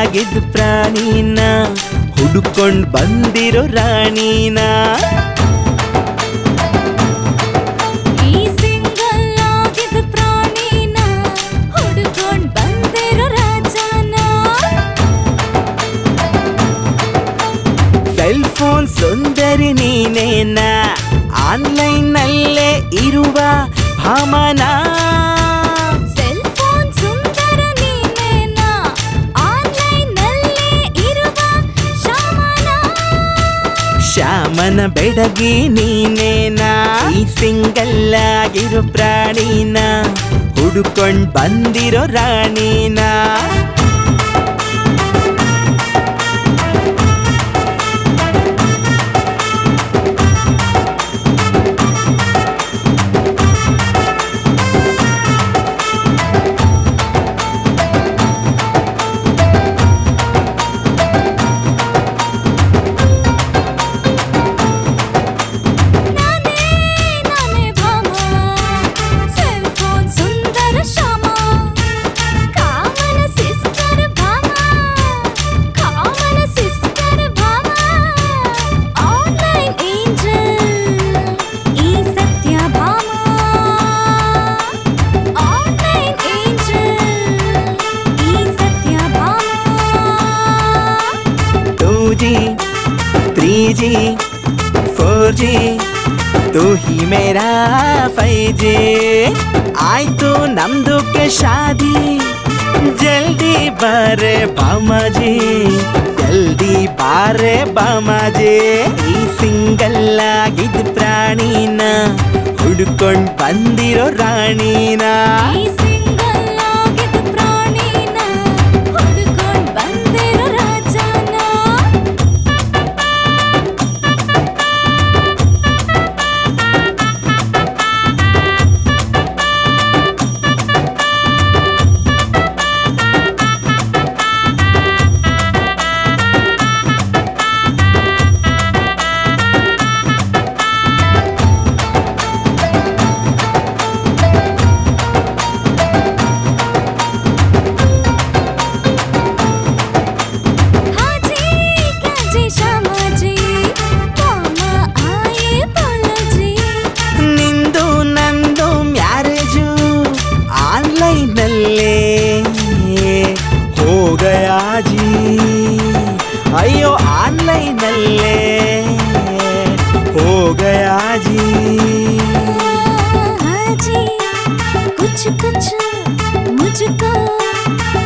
ಆಗಿದ್ದ ಪ್ರಾಣಿನ ಹುಡುಕೊಂಡ್ ಬಂದಿರೋ ರಾಣಿನ ಈ ಸಿಂಗಲ್ ಆಗಿದ್ದ ಪ್ರಾಣಿನ ಹುಡುಕೊಂಡ್ ಬಂದಿರೋ ರಾಜನ ಸೆಲ್ ಫೋನ್ ಸುಂದರಿ ನೀನೇನ ಆನ್ಲೈನ್ ನಲ್ಲೇ ಇರುವ ಭಾಮನ ಸೆಲ್ ಫೋನ್ ಸುಂದರ ನೀನೇನ ಆನ್ಲೈನ್ ನಲ್ಲೇ ಇರುವ ಶ್ಯಾಮನ ಶ್ಯಾಮನ ಬೆಡಗಿ ನೀನೇನ ಈ ಸಿಂಗಲ್ ಆಗಿರೋ ಪ್ರಾಣಿನ ಹುಡುಕೊಂಡ್ ಬಂದಿರೋ ರಾಣಿನ जी 4G तू ही मेरा 5G आयतु नम्दु के शादी जल्दी बारे बामाजी जल्दी बारे बामाजी ई सिंगल ಆಗಿದ್ದ ಪ್ರಾಣಿನ ಹುಡುಕೊಂಡ್ ಬಂದಿರೋ ರಾಣಿನ हो गया जी अयो ऑनलाइन नल्ले हो गया जी जी कुछ कुछ मुझको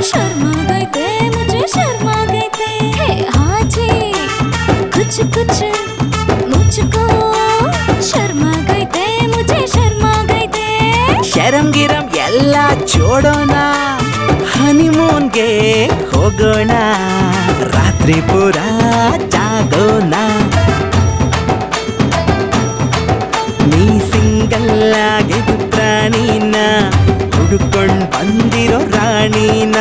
शर्मा गए थे मुझे शर्मा गए थे हाँ जी कुछ कुछ मुझको शर्मा गए थे मुझे शर्मा गए थे शरम गिरम ಎಲ್ಲ ಜೋಡೋಣ ಹನಿಮೂನ್ ಗೆ ಹೋಗೋಣ ರಾತ್ರಿ ಪೂರ ಜಾಗೋಣ ನೀ ಸಿಂಗಲ್ ಆಗಿದ್ದ ಪ್ರಾಣಿನ ಹುಡುಕೊಂಡ್ ಬಂದಿರೋ ರಾಣಿನ